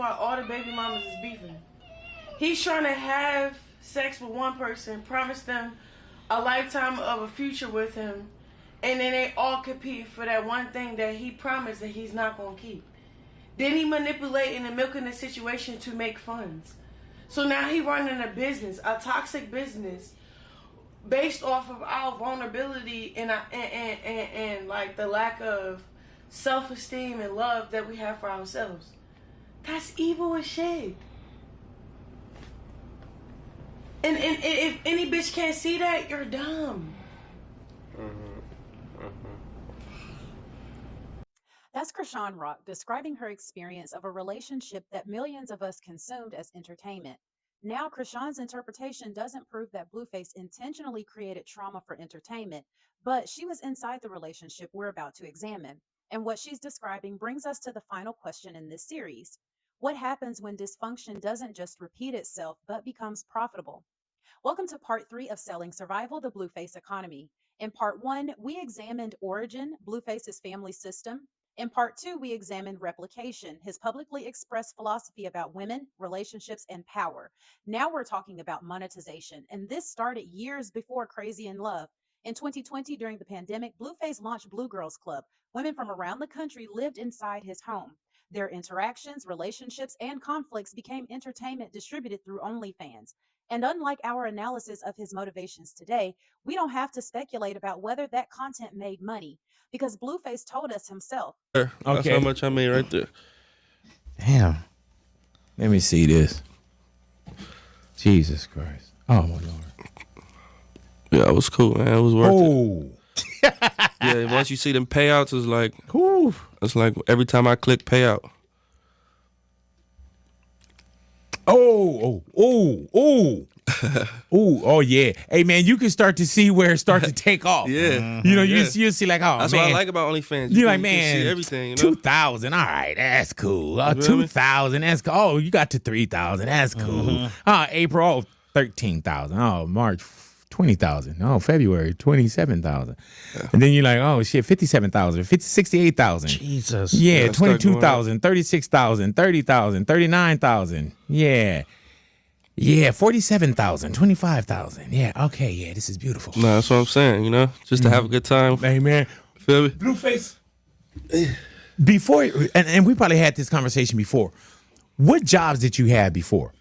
why all the baby mamas is beefing. He's trying to have sex with one person, promise them a lifetime of a future with him, and then they all compete for that one thing that he promised that he's not going to keep. Then he manipulating and milking the situation to make funds. So now he running a business, a toxic business, based off of our vulnerability and like the lack of self-esteem and love that we have for ourselves. That's evil as shit. And if any bitch can't see that, you're dumb. That's Krishan Rock describing her experience of a relationship that millions of us consumed as entertainment. Now, Krishan's interpretation doesn't prove that Blueface intentionally created trauma for entertainment, but she was inside the relationship we're about to examine. And what she's describing brings us to the final question in this series. What happens when dysfunction doesn't just repeat itself, but becomes profitable? Welcome to part 3 of Selling Survival, the Blueface Economy. In part 1, we examined origin, Blueface's family system. In part 2, we examined replication, his publicly expressed philosophy about women, relationships, and power. Now we're talking about monetization, and this started years before Crazy in Love. In 2020, during the pandemic, Blueface launched Blue Girls Club. Women from around the country lived inside his home. Their interactions, relationships, and conflicts became entertainment distributed through OnlyFans. And unlike our analysis of his motivations today, we don't have to speculate about whether that content made money, because Blueface told us himself. That's how much I made right there. Damn. Let me see this. Jesus Christ. Oh, my Lord. Yeah, it was cool, man. It was worth Oh. it. Yeah, once you see them payouts, Whew. it's like every time I click payout. Oh. Oh, yeah. Hey, man, you can start to see where it starts to take off. Yeah. You know, Yeah. you see like, oh, That's man. what I like about OnlyFans. You're like, can man, see everything, you know? 2,000. All right, that's cool. You feel me? 2,000, that's cool. Oh, you got to 3,000. That's cool. April, 13,000. Oh, March, 20,000. Oh, February, 27,000. Yeah. And then you're like, oh, shit, 57,000, 68,000. Jesus. Yeah, Yeah, 22,000, 36,000, 30,000, 39,000. Yeah. Yeah, 47,000, 25,000. Yeah, okay, yeah, this is beautiful. No, that's what I'm saying, you know? Just to have a good time. Hey, man. Feel me? Blueface. Before, and we probably had this conversation before. What jobs did you have before?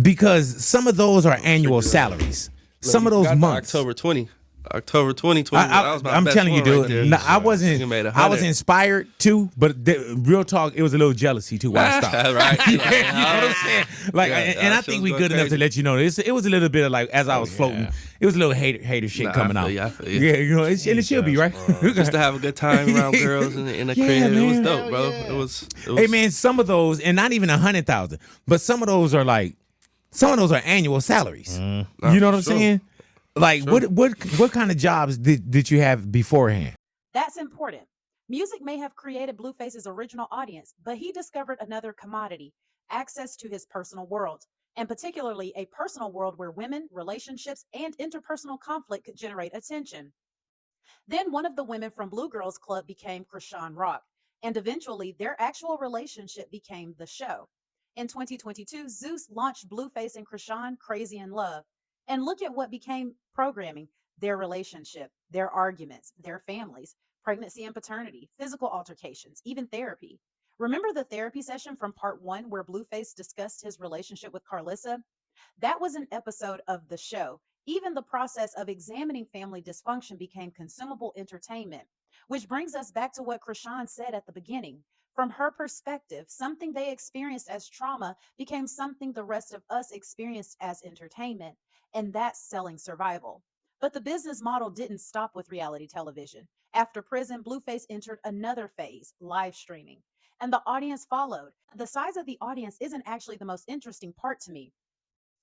Because some of those are annual salaries. Some of those months. October 2020. I'm telling you, dude. Right, no, I wasn't. I was inspired too, but real talk, it was a little jealousy too. Why I stopped. Right. You know what I'm saying? Like, Yeah, and I think we good enough to let you know. It was a little bit of like as I was floating, it was a little hater shit coming out. I feel you. Yeah, you know, and it should be right. Just to have a good time around girls in the crib. man. It was dope, bro. It was. Hey man, some of those, and not even 100,000, but some of those are annual salaries. You know what I'm saying? Like, what kind of jobs did you have beforehand? That's important. Music may have created Blueface's original audience, but he discovered another commodity, access to his personal world, and particularly a personal world where women, relationships, and interpersonal conflict could generate attention. Then one of the women from Blue Girls Club became Krishan Rock, and eventually their actual relationship became the show. In 2022, Zeus launched Blueface and Krishan Crazy in Love. And look at what became programming: their relationship, their arguments, their families, pregnancy and paternity, physical altercations, even therapy. Remember the therapy session from part 1 where Blueface discussed his relationship with Carlissa? That was an episode of the show. Even the process of examining family dysfunction became consumable entertainment, which brings us back to what Krishan said at the beginning. From her perspective, something they experienced as trauma became something the rest of us experienced as entertainment, and that's selling survival. But the business model didn't stop with reality television. After prison, Blueface entered another phase, live streaming, and the audience followed. The size of the audience isn't actually the most interesting part to me.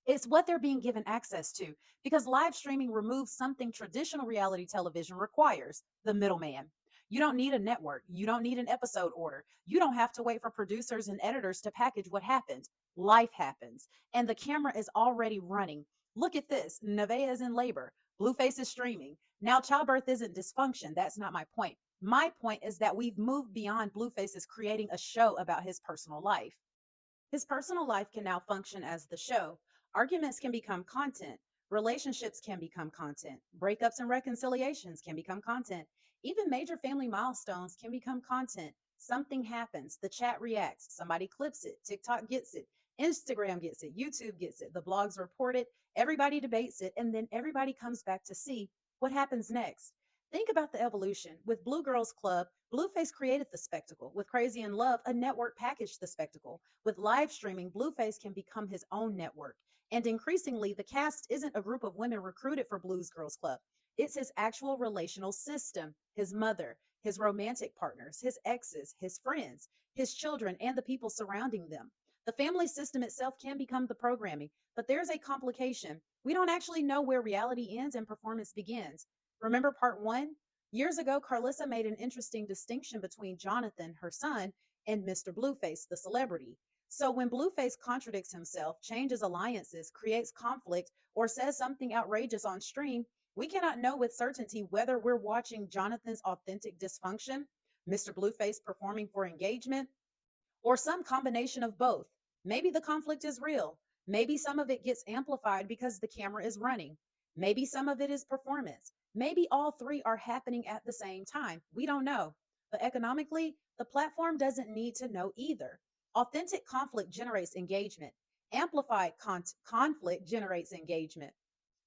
It's what they're being given access to, because live streaming removes something traditional reality television requires: the middleman. You don't need a network. You don't need an episode order. You don't have to wait for producers and editors to package what happened. Life happens, and the camera is already running. Look at this. Nevaeh is in labor. Blueface is streaming. Now, childbirth isn't dysfunction. That's not my point. My point is that we've moved beyond Blueface's creating a show about his personal life. His personal life can now function as the show. Arguments can become content. Relationships can become content. Breakups and reconciliations can become content. Even major family milestones can become content. Something happens, the chat reacts, somebody clips it, TikTok gets it, Instagram gets it, YouTube gets it, the blogs report it, everybody debates it, and then everybody comes back to see what happens next. Think about the evolution. With Blue Girls Club, Blueface created the spectacle. With Crazy in Love, a network packaged the spectacle. With live streaming, Blueface can become his own network. And increasingly, the cast isn't a group of women recruited for Blues Girls Club. It's his actual relational system, his mother, his romantic partners, his exes, his friends, his children, and the people surrounding them. The family system itself can become the programming, but there's a complication. We don't actually know where reality ends and performance begins. Remember part one? Years ago, Carlissa made an interesting distinction between Jonathan, her son, and Mr. Blueface, the celebrity. So when Blueface contradicts himself, changes alliances, creates conflict, or says something outrageous on stream, we cannot know with certainty whether we're watching Jonathan's authentic dysfunction, Mr. Blueface performing for engagement, or some combination of both. Maybe the conflict is real. Maybe some of it gets amplified because the camera is running. Maybe some of it is performance. Maybe all three are happening at the same time. We don't know. But economically, the platform doesn't need to know either. Authentic conflict generates engagement. Amplified conflict generates engagement.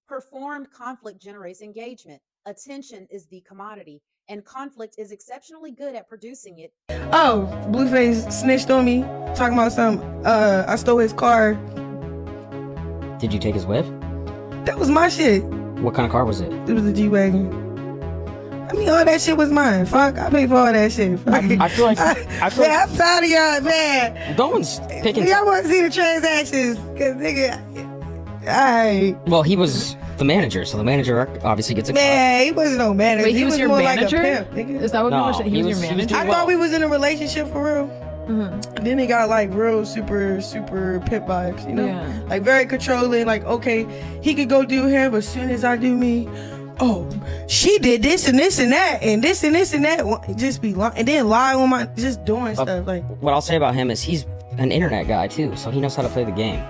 Performed conflict generates engagement. Attention is the commodity, and conflict is exceptionally good at producing it. Oh, Blueface snitched on me, talking about some, I stole his car. Did you take his whip? That was my shit. What kind of car was it? It was a G-Wagon. I mean, all that shit was mine. Fuck, I paid for all that shit. I feel like man, I'm tired of y'all, man. no one's taking. Y'all want to see the transactions, cause nigga, alright. Well, he was the manager, so the manager obviously gets a car. Man, he wasn't no manager. Wait, he was your more manager? like a pimp, nigga. Is that what No, people were saying? He was your he was manager? I well. thought we was in a relationship for real. Mhm. Then he got like real super pimp vibes, you know? Yeah. Like very controlling, like okay, he could go do him, but as soon as I do me, oh, she did this and this and that and this and this and that. Just be lying and then lie on my just doing stuff like. What I'll say about him is he's an internet guy too, so he knows how to play the game.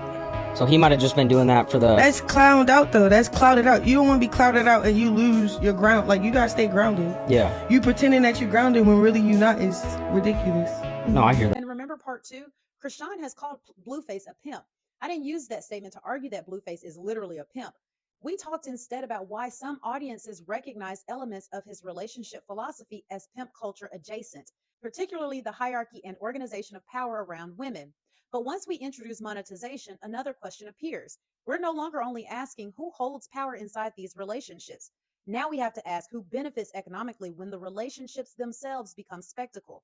So he might have just been doing that for the. That's clowned out though. That's clouded out. You don't want to be clouded out and you lose your ground. Like you gotta stay grounded. Yeah. You pretending that you're grounded when really you not is ridiculous. No, I hear that. And remember part two? Krishan has called Blueface a pimp. I didn't use that statement to argue that Blueface is literally a pimp. We talked instead about why some audiences recognize elements of his relationship philosophy as pimp culture adjacent, particularly the hierarchy and organization of power around women. But once we introduce monetization, another question appears. We're no longer only asking who holds power inside these relationships. Now we have to ask who benefits economically when the relationships themselves become spectacle.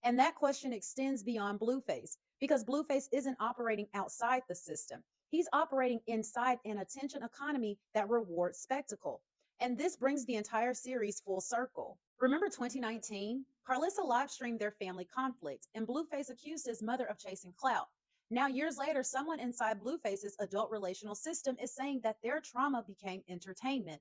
And that question extends beyond Blueface because Blueface isn't operating outside the system. He's operating inside an attention economy that rewards spectacle. And this brings the entire series full circle. Remember 2019? Carlissa live streamed their family conflict, and Blueface accused his mother of chasing clout. Now, years later, someone inside Blueface's adult relational system is saying that their trauma became entertainment.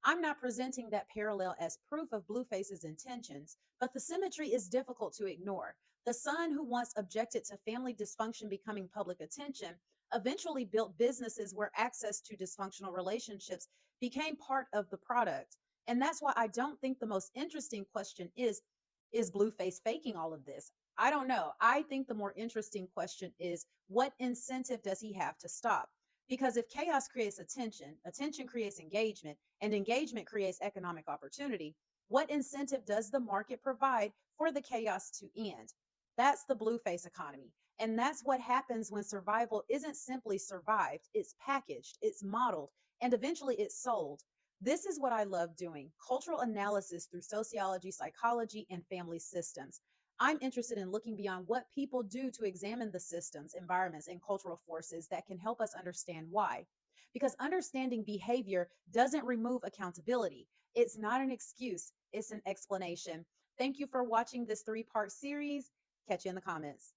I'm not presenting that parallel as proof of Blueface's intentions, but the symmetry is difficult to ignore. The son who once objected to family dysfunction becoming public attention eventually built businesses where access to dysfunctional relationships became part of the product. And that's why I don't think the most interesting question is Blueface faking all of this? I don't know. I think the more interesting question is what incentive does he have to stop? Because if chaos creates attention, attention creates engagement, and engagement creates economic opportunity, what incentive does the market provide for the chaos to end? That's the Blueface economy. And that's what happens when survival isn't simply survived, it's packaged, it's modeled, and eventually it's sold. This is what I love doing cultural analysis through sociology, psychology, and family systems. I'm interested in looking beyond what people do to examine the systems, environments, and cultural forces that can help us understand why. Because understanding behavior doesn't remove accountability. It's not an excuse, it's an explanation. Thank you for watching this 3-part series. Catch you in the comments.